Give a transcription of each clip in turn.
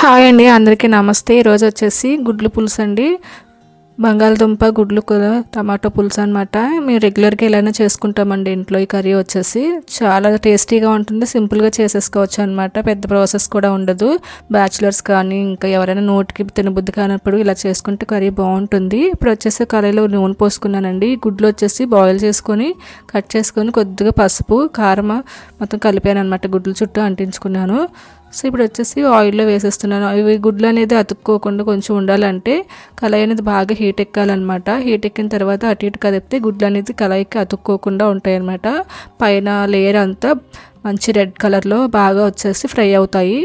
Hi అండి, అందరికీ నమస్తే. ఈరోజు వచ్చేసి గుడ్లు పులుసు అండి. బంగాళదుంప గుడ్లు కూర టమాటో పులుసు అనమాట. మేము రెగ్యులర్గా ఇలానే చేసుకుంటామండి ఇంట్లో. ఈ కర్రీ వచ్చేసి చాలా టేస్టీగా ఉంటుంది, సింపుల్గా చేసేసుకోవచ్చు అనమాట. పెద్ద ప్రాసెస్ కూడా ఉండదు. బ్యాచిలర్స్ కానీ ఇంకా ఎవరైనా నోటికి తినబుద్ధి కానప్పుడు ఇలా చేసుకుంటే కర్రీ బాగుంటుంది. ఇప్పుడు వచ్చేసి కర్రీలో నూనె పోసుకున్నానండి. గుడ్లు వచ్చేసి బాయిల్ చేసుకొని కట్ చేసుకొని కొద్దిగా పసుపు కారం మొత్తం కలిపాను అనమాట. గుడ్లు చుట్టూ అంటించుకున్నాను. సో ఇప్పుడు వచ్చేసి ఆయిల్లో వేసేస్తున్నాను. ఇవి గుడ్లు అనేది అతుక్కోకుండా కొంచెం ఉండాలంటే కళాయి అనేది బాగా హీట్ ఎక్కాలన్నమాట. హీట్ ఎక్కిన తర్వాత అటు ఇటు కదిపితే గుడ్లు అనేది కళాయికి అతుక్కోకుండా ఉంటాయి అన్నమాట. పైన లేయర్ అంతా మంచి రెడ్ కలర్లో బాగా వచ్చేసి ఫ్రై అవుతాయి.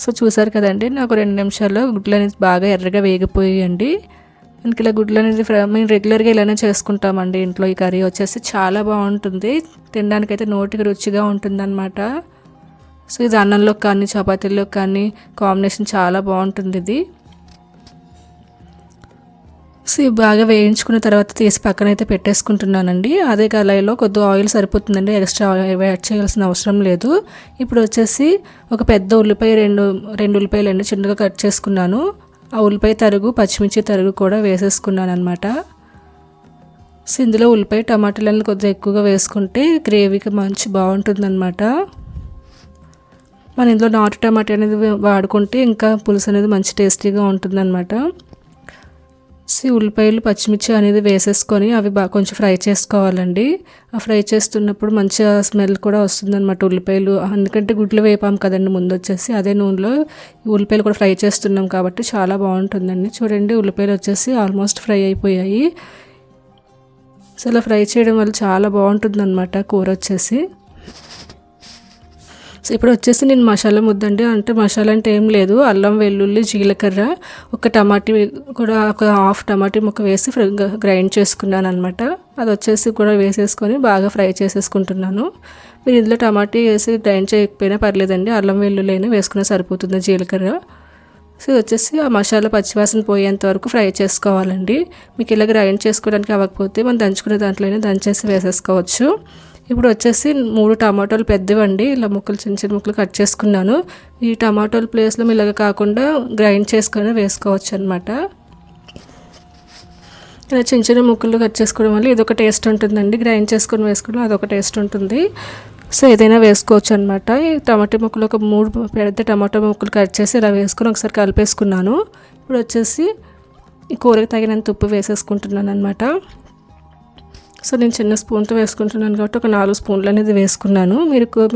సో చూసారు కదండి, నాకు 2 నిమిషాల్లో గుడ్లు అనేది బాగా ఎర్రగా వేగిపోయాయండి. మనకి ఇలా గుడ్లు అనేది మేము రెగ్యులర్గా ఇలానే చేసుకుంటామండి ఇంట్లో. ఈ కర్రీ వచ్చేసి చాలా బాగుంటుంది, తినడానికైతే నోటికి రుచిగా ఉంటుందన్నమాట. సో ఇది అన్నంలో కానీ చపాతీల్లో కానీ కాంబినేషన్ చాలా బాగుంటుంది ఇది. సో ఇవి బాగా వేయించుకున్న తర్వాత తీసి పక్కన అయితే పెట్టేసుకుంటున్నానండి. అదే కళాయిలో కొద్దిగా ఆయిల్ సరిపోతుందండి, ఎక్స్ట్రా యాడ్ చేయాల్సిన అవసరం లేదు. ఇప్పుడు వచ్చేసి ఒక పెద్ద ఉల్లిపాయ రెండు ఉల్లిపాయలు చిన్నగా కట్ చేసుకున్నాను. ఆ ఉల్లిపాయ తరుగు పచ్చిమిర్చి తరుగు కూడా వేసేసుకున్నాను అనమాట. సో ఇందులో ఉల్లిపాయ టమాటాలను కొద్దిగా ఎక్కువగా వేసుకుంటే గ్రేవీకి మంచి బాగుంటుంది అనమాట. మన ఇందులో నాటు టమాటా అనేది వాడుకుంటే ఇంకా పులుసు అనేది మంచి టేస్టీగా ఉంటుందన్నమాట. సో ఉల్లిపాయలు పచ్చిమిర్చి అనేది వేసేసుకొని అవి బాగా కొంచెం ఫ్రై చేసుకోవాలండి. ఆ ఫ్రై చేస్తున్నప్పుడు మంచిగా స్మెల్ కూడా వస్తుందన్నమాట ఉల్లిపాయలు. ఎందుకంటే గుడ్లు వేపాం కదండి ముందు వచ్చేసి, అదే నూనెలో ఉల్లిపాయలు కూడా ఫ్రై చేస్తున్నాం కాబట్టి చాలా బాగుంటుందండి. చూడండి, ఉల్లిపాయలు వచ్చేసి ఆల్మోస్ట్ ఫ్రై అయిపోయాయి. సో ఇలా ఫ్రై చేయడం వల్ల చాలా బాగుంటుందన్నమాట కూర వచ్చేసి. సో ఇప్పుడు వచ్చేసి నేను మసాలా ముద్దండి, అంటే మసాలా అంటే ఏం లేదు, అల్లం వెల్లుల్లి జీలకర్ర ఒక టమాటీ కూడా ఒక హాఫ్ టమాటీ ముక్క వేసి గ్రైండ్ చేసుకున్నాను అనమాట. అది వచ్చేసి కూడా వేసేసుకొని బాగా ఫ్రై చేసేసుకుంటున్నాను. మీరు ఇందులో టమాటీ వేసి గ్రైండ్ చేయకపోయినా పర్లేదండి, అల్లం వెల్లుల్లి అయినా వేసుకున్నా సరిపోతుంది, జీలకర్ర. సో వచ్చేసి ఆ మసాలా పచ్చివాసన పోయేంత వరకు ఫ్రై చేసుకోవాలండి. మీకు ఇలా గ్రైండ్ చేసుకోవడానికి అవ్వకపోతే మనం దంచుకునే దాంట్లోనే దంచేసి వేసేసుకోవచ్చు. ఇప్పుడు వచ్చేసి 3 టమాటోలు పెద్దవండి, ఇలా ముక్కలు చిన్న చిన్న ముక్కలు కట్ చేసుకున్నాను. ఈ టమాటోల ప్లేస్లో ఇలాగ కాకుండా గ్రైండ్ చేసుకొని వేసుకోవచ్చు అనమాట. ఇలా చిన్న చిన్న ముక్కలు కట్ చేసుకోవడం వల్ల ఇదొక టేస్ట్ ఉంటుందండి, గ్రైండ్ చేసుకొని వేసుకోవడం అదొక టేస్ట్ ఉంటుంది. సో ఏదైనా వేసుకోవచ్చు అనమాట. ఈ టమాటో ముక్కలు ఒక 3 పెద్ద టమాటో ముక్కలు కట్ చేసి ఇలా వేసుకొని ఒకసారి కలిపేసుకున్నాను. ఇప్పుడు వచ్చేసి ఈ కూరకి తగినంత ఉప్పు వేసేసుకుంటున్నాను అనమాట. సో నేను చిన్న స్పూన్తో వేసుకుంటున్నాను కాబట్టి ఒక 4 స్పూన్లు అనేది వేసుకున్నాను.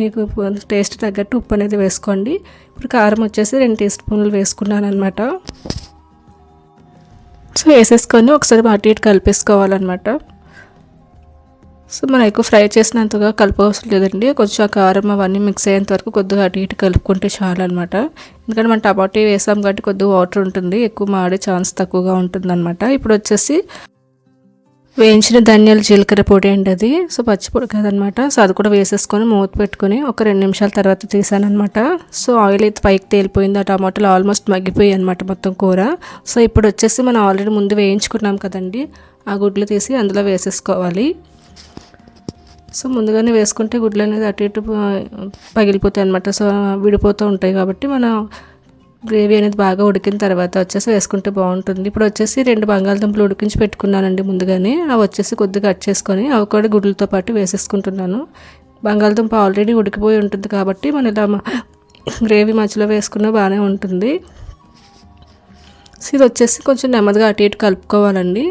మీకు టేస్ట్ తగ్గట్టు ఉప్పు అనేది వేసుకోండి. ఇప్పుడు కారం వచ్చేసి 2 టీ స్పూన్లు వేసుకున్నాను అనమాట. సో వేసేసుకొని ఒకసారి అటు ఇటు కలిపేసుకోవాలన్నమాట. సో మనం ఎక్కువ ఫ్రై చేసినంతగా కలపవసరం లేదండి, కొంచెం ఆ కారం అవన్నీ మిక్స్ అయ్యేంత వరకు కొద్దిగా అటు ఇటు కలుపుకుంటే చాలు అనమాట. ఎందుకంటే మనం టమాటో వేసాం కాబట్టి కొద్దిగా వాటర్ ఉంటుంది, ఎక్కువ మాడే ఛాన్స్ తక్కువగా ఉంటుంది అనమాట. ఇప్పుడు వచ్చేసి వేయించిన ధనియాలు జీలకర్ర పొడి అండి అది. సో పచ్చిపొడి కదనమాట. సో అది కూడా వేసేసుకొని మూత పెట్టుకొని ఒక 2 నిమిషాల తర్వాత తీసాను అనమాట. సో ఆయిల్ అయితే పైకి తేలిపోయింది, ఆ టమాటాలు ఆల్మోస్ట్ మగ్గిపోయాయి అనమాట మొత్తం కూర. సో ఇప్పుడు వచ్చేసి మనం ఆల్రెడీ ముందు వేయించుకున్నాం కదండి, ఆ గుడ్లు తీసి అందులో వేసేసుకోవాలి. సో ముందుగానే వేసుకుంటే గుడ్లు అనేది అటు ఇటు పగిలిపోతాయి అనమాట. సో విడిపోతూ ఉంటాయి కాబట్టి మనం గ్రేవీ అనేది బాగా ఉడికిన తర్వాత వచ్చేసి వేసుకుంటే బాగుంటుంది. ఇప్పుడు వచ్చేసి 2 బంగాళదుంపలు ఉడికించి పెట్టుకున్నానండి ముందుగానే. అవి వచ్చేసి కొద్దిగా కట్ చేసుకొని అవి కూడా గుడ్లతో పాటు వేసేసుకుంటున్నాను. బంగాళదుంప ఆల్రెడీ ఉడికిపోయి ఉంటుంది కాబట్టి మనం ఇలా గ్రేవీ మధ్యలో వేసుకున్నా బాగానే ఉంటుంది. సో ఇది వచ్చేసి కొంచెం నెమ్మదిగా అటు ఇటు కలుపుకోవాలండి.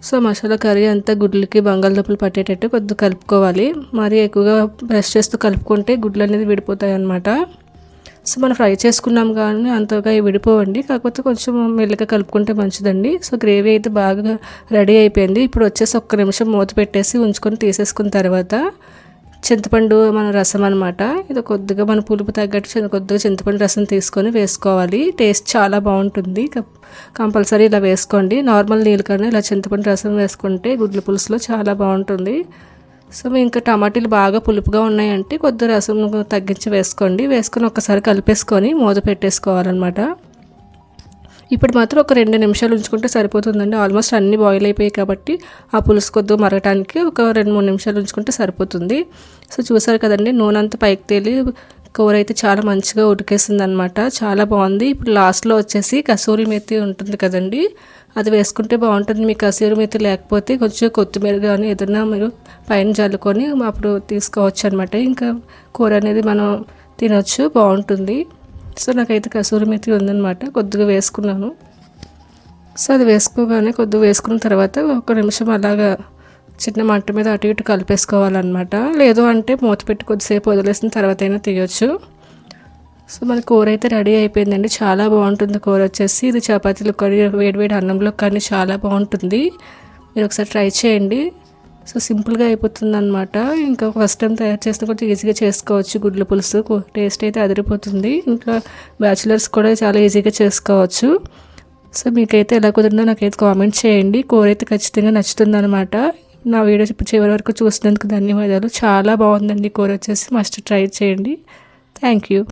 సో మసాలా కర్రీ అంతా గుడ్లకి బంగాళదుంపలు పట్టేటట్టు కొద్దిగా కలుపుకోవాలి. మరి ఎక్కువగా బ్రష్ చేస్తూ కలుపుకుంటే గుడ్లు అనేది విడిపోతాయి అన్నమాట. సో మనం ఫ్రై చేసుకున్నాం కానీ అంతగా విడిపోవండి, కాకపోతే కొంచెం మెల్లగా కలుపుకుంటే మంచిదండి. సో గ్రేవీ అయితే బాగా రెడీ అయిపోయింది. ఇప్పుడు వచ్చేసి 1 నిమిషం మూత పెట్టేసి ఉంచుకొని తీసేసుకున్న తర్వాత చింతపండు మన రసం అనమాట. ఇది కొద్దిగా మన పులుపు తగ్గట్టు కొద్దిగా చింతపండు రసం తీసుకొని వేసుకోవాలి. టేస్ట్ చాలా బాగుంటుంది, కంపల్సరీ ఇలా వేసుకోండి. నార్మల్ నీళ్ళు కన్నా ఇలా చింతపండు రసం వేసుకుంటే గుడ్ల పులుసులో చాలా బాగుంటుంది. సో ఇంకా టమాటీలు బాగా పులుపుగా ఉన్నాయంటే కొద్దిగా రసం తగ్గించి వేసుకోండి. వేసుకొని ఒకసారి కలిపేసుకొని మూత పెట్టేసుకోవాలన్నమాట. ఇప్పుడు మాత్రం ఒక 2 నిమిషాలు ఉంచుకుంటే సరిపోతుందండి. ఆల్మోస్ట్ అన్నీ బాయిల్ అయిపోయాయి కాబట్టి ఆ పులుసు కొద్దిగా మరగటానికి ఒక 2-3 నిమిషాలు ఉంచుకుంటే సరిపోతుంది. సో చూసారు కదండి, నూనె అంతా పైకి తేలి కూర అయితే చాలా మంచిగా ఉడికేసింది అనమాట. చాలా బాగుంది. ఇప్పుడు లాస్ట్లో వచ్చేసి కసూరి మెతి ఉంటుంది కదండి, అది వేసుకుంటే బాగుంటుంది. మీకు కసూరి మెతి లేకపోతే కొంచెం కొత్తిమీర కానీ ఏదైనా మీరు పైన చల్లుకొని అప్పుడు తీసుకోవచ్చు అనమాట. ఇంకా కూర అనేది మనం తినొచ్చు, బాగుంటుంది. సో నాకైతే కసూరి మెతి ఉందన్నమాట, కొద్దిగా వేసుకున్నాను. సో అది వేసుకోగానే కొద్దిగా వేసుకున్న తర్వాత ఒక నిమిషం అలాగా చిన్న మంట మీద అటు ఇటు కలిపేసుకోవాలన్నమాట. లేదు అంటే మూత పెట్టి కొద్దిసేపు వదిలేసిన తర్వాత అయినా తీయొచ్చు. సో మన కూర అయితే రెడీ అయిపోయిందండి. చాలా బాగుంటుంది కూర వచ్చేసి. ఇది చపాతీలు కానీ వేడివేడి అన్నంలో కానీ చాలా బాగుంటుంది. మీరు ఒకసారి ట్రై చేయండి. సో సింపుల్గా అయిపోతుంది అనమాట. ఇంకా ఫస్ట్ టైం తయారు చేస్తే కొంచెం ఈజీగా చేసుకోవచ్చు. గుడ్ల పులుసు టేస్ట్ అయితే అదిరిపోతుంది. ఇంకా బ్యాచిలర్స్ కూడా చాలా ఈజీగా చేసుకోవచ్చు. సో మీకైతే ఎలా కుదిరిందో నాకైతే కామెంట్ చేయండి. కూర అయితే ఖచ్చితంగా నచ్చుతుంది అనమాట. నా వీడియో చివరి వరకు చూసినందుకు ధన్యవాదాలు. చాలా బాగుందండి కూర వచ్చేసి. మస్ట్ ట్రై చేయండి. Thank you.